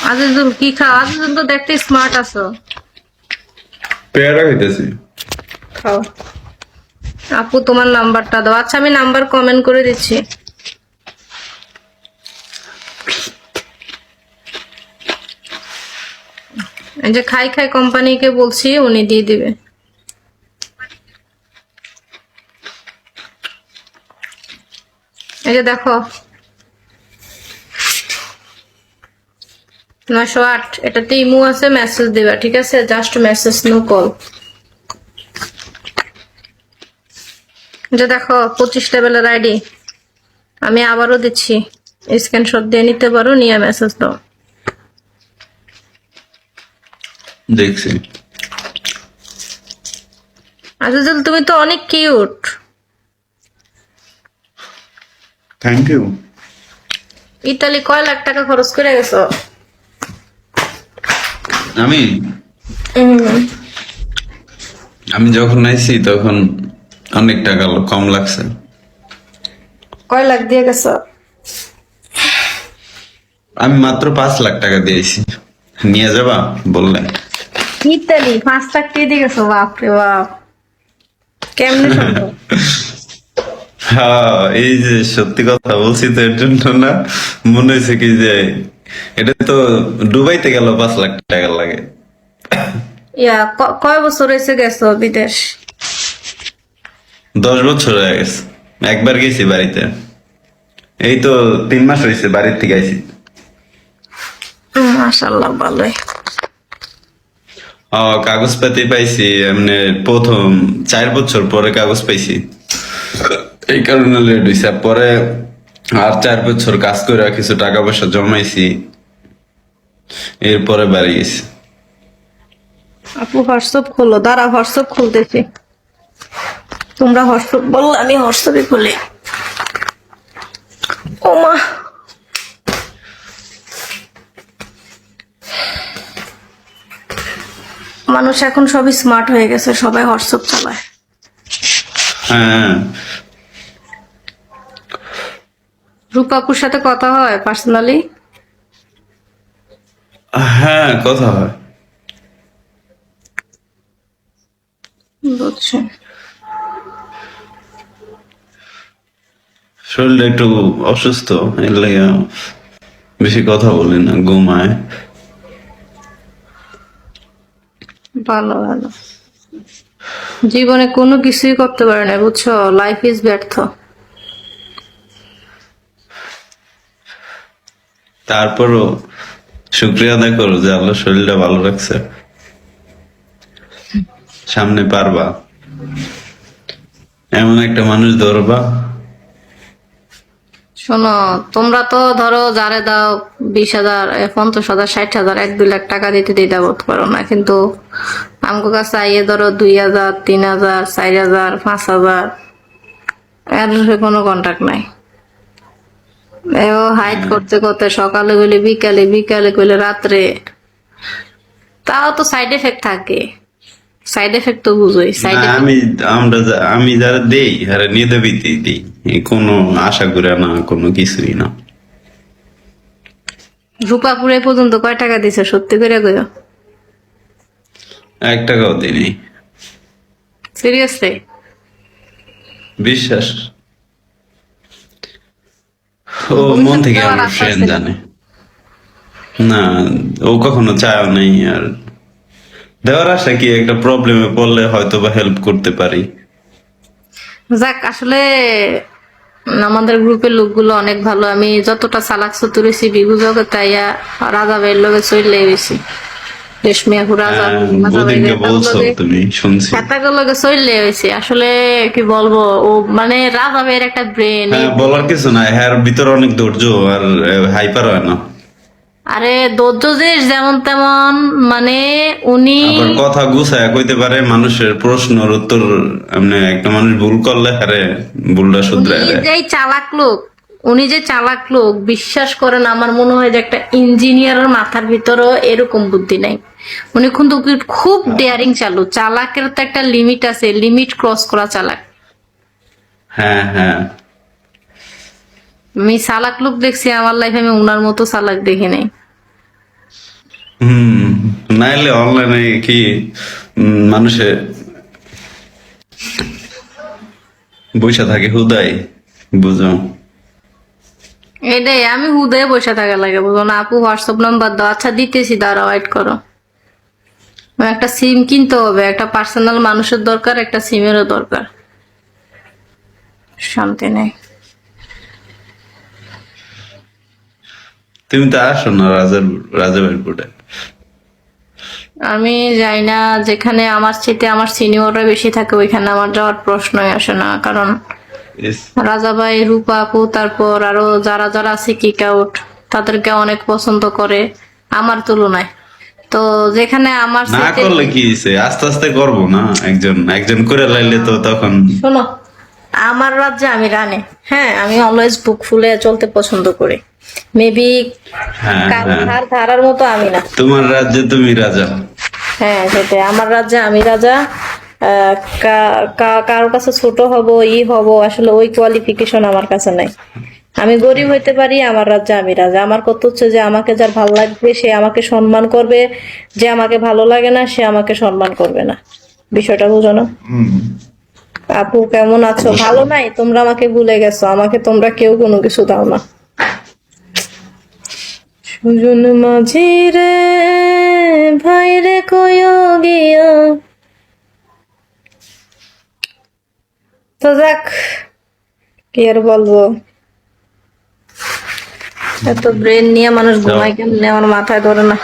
আজিজুল কি খাও? আজিজুল তো দেখতে স্মার্ট আছো। পেয়ারা খাইতেছি। খাও। আপু তোমার নাম্বারটা দাও। আচ্ছা আমি নাম্বার কমেন্ট করে দিচ্ছি। এই যে খাই খাই কোম্পানিকে বলছি, উনি দিয়ে দিবে। এই যে দেখো 908, এটাতে ইমো আছে, মেসেজ দিবা, ঠিক আছে? Just message, no call. যে দেখো 25 লেভেলের আইডি, আমি আবারও দিচ্ছি, স্ক্রিনশট দিয়ে নিতে পারো, নিয়ে মেসেজ দাও। দেখছি। আজিজুল তুমি তো অনেক কিউট। Thank you. ইতালি কয় লাখ টাকা খরচ করে গেছো? আমি আমি যখন আইছি তখন অনেক টাকা কম লাগছে। কয় লাখ দিয়ে গেছো? আমি মাত্র 5 লাখ টাকা দিয়েছি। নিয়ে যাবা বললে? ইতালি 5 লাখ দিয়ে গেছো? বাপরে বাপ, কেমনে সম্ভব? হ্যাঁ, এই যে সত্যি কথা বলছি তো, এর জন্য না মনে হয়েছে কি যে এটা তো দুবাইতে গেল 5 লাখ টাকা লাগে। কয় বছর হয়েছে গেছো বিদেশ? 10 বছর হয়ে গেছে। একবার গেছি বাড়িতে, এই তো 3 মাস হয়েছে বাড়ির থেকে আইছি। মাশাআল্লাহ, ভালোই। কাগজপাতি পাইছি এমনি প্রথম 4 বছর পরে কাগজ পাইছি, এই কারণে লেট হয়েছে। পরে আর 4 বছর কাজ করে কিছু টাকা পয়সা জমাইছি, এরপরে বাড়ি গেছি। আপু হোয়াটসঅ্যাপ খোলো, দাঁড়া হোয়াটসঅ্যাপ খুলতেছি। তোমরা হোয়াটসঅ্যাপ বললে আমি হোয়াটসঅ্যাপে খুলি। ওমা, মানুষ এখন সবই স্মার্ট হয়ে গেছে, সবাই হোয়াটসঅ্যাপ চালায়। হ্যাঁ, রূপাপুর সাথে কথা হয় পার্সোনালি? হ্যাঁ, কথা হয়। বুঝছি। শরীরটা একটু অসুস্থ, এর লাগে বেশি কথা বলি না, ঘুমায়। ভালো ভালো। জীবনে কোনো কিছুই করতে পারে না, বুঝছো? লাইফ ইজ ব্যর্থ। তারপরও শুক্রিয়া আদায় করো যে আল্লাহ শরীরটা ভালো রাখছে। সামনে পারবা, এমন একটা মানুষ ধরবা। শোনো, তোমরা তো ধরো যারে দাও 20,000, 50,000, 60,000, 1-2 লাখ টাকা দিতে দিতে বলতে পারো না, কিন্তু আমগো কাছে আইয়ে ধরো 2,000, 3,000, 4,000, 5,000, এর কোনো কন্টাক্ট নাই। এও হাইট করতে করতে সকালে গেলে বিকালে, বিকালে গেলে রাত্রে। তাও তো সাইড এফেক্ট থাকে, সাইড এফেক্ট তো বুঝোই। সাইড না, আমি যারা দেই যারা নিদেবিতেই দিই, কোনো আশা করে না, কোনো কিছুই না। রূপাপুরে পর্যন্ত কয় টাকা দিছে সত্যি করে গো? 1 টাকাও দিই। সিরিয়াসলি? বিশ্বাস, ও মন থেকে আমার ফ্রেন্ড জানে না, ও কখনো চায়ও নাই। আর দেওয়ার আশা কি, একটা প্রবলেমে পড়লে হয়তো বা হেল্প করতে পারি। যাক, আসলে আমাদের গ্রুপের লোকগুলো অনেক ভালো। আমি যতটা চালাক চতুর সিবি বুঝাকে তাইয়া রাজা ভাইয়ের লগে চললে বেশি। রেশমিয়া রাজা রাজা ওদিনকে বলছো ভাইয়ের তুমি, শুনছি। লগে চললে হয়েছে। আসলে কি বলবো, ও মানে রাজা ভাইয়ের একটা ব্রেন। হ্যাঁ, বলার কিছু নাই, হ্যাঁ ভিতরে অনেক ধৈর্য আর হাইপার হয় না। আরে ধৈর্য জিনিস যেমন তেমন, মানে উনি আবার কথা গুছায় কইতে পারে, মানুষের প্রশ্নের উত্তর। এমনি একটা মানুষ ভুল করলে হারে ভুলটা শুধরায় দেয়। যেই চালাক লোক, উনি যে চালাক লোক, বিশ্বাস করেন আমার মনে হয় যে একটা ইঞ্জিনিয়ারের মাথার ভিতরও এরকম বুদ্ধি নাই। উনি কিন্তু খুব ডেয়ারিং চালু। চালাকের তো একটা লিমিট আছে, লিমিট ক্রস করা চালাক। হ্যাঁ, হ্যাঁ, আমি চালাক লোক দেখছি আমার লাইফে, আমি উনার মতো চালাক দেখি নাই। নাইলে অনলাইনে কি মানুষে বসে থাকে হুদাই, বুঝো। এটাই আমি হুদয়ে বসে থাকা লাগে, বুঝো না? আপু হোয়াটসঅ্যাপ নাম্বার দাও। আচ্ছা দিতেছি, দাঁড়াও, ওয়েট করো। আমার একটা সিম কিনতে হবে, একটা পার্সোনাল মানুষের দরকার, একটা সিমেরও দরকার। শান্তি নেই। তুমি তো আসো না রাজাবাইপুরে। আমি যাই না, যেখানে আমার চাইতে আমার সিনিয়ররা বেশি থাকে ওইখানে আমার যাওয়ার প্রশ্নই আসে না। কারণ রাজাভাই, রূপা আপু, তারপর আরো যারা যারা আছে কিক আউট, তাদেরকে অনেক পছন্দ করে আমার তুলনায়। তো যেখানে আমার না চাইতে, করলে কি হইছে? আস্তে আস্তে করবো না, একজন একজন করে লাইলে তো তখন। শোনো, আমার রাজ্যে আমি রানী। হ্যাঁ, আমি অলওয়েজ বুক ফুলে চলতে পছন্দ করি। মেবি হ্যাঁ হ্যাঁ, ধারার মতো আমি না। তোমার রাজ্যে তুমি রাজা। হ্যাঁ সেটাই, আমার রাজ্যে আমি রাজা। কারোর কাছে ছোট হব, হব, আসলে ওই কোয়ালিফিকেশন আমার কাছে নাই। আমি গরিব হইতে পারি, আমার রাজ্যে আমি রাজা। আমার কথা হচ্ছে যে আমাকে যার ভালো লাগবে সে আমাকে সম্মান করবে, যে আমাকে ভালো লাগে না সে আমাকে সম্মান করবে না। বিষয়টা বুঝো না? আপু কেমন আছো? ভালো নাই? তোমরা আমাকে ভুলে গেছো, আমাকে তোমরা কেউ কোনো কিছু দাও না। সুজন মাঝি রে, ভাই রে কয় গিয়া। তো যাক, কি আর বলবো, এত ব্রেন নিয়ে মানুষ ঘুমায় কেমনে আমার মাথায় ধরে না।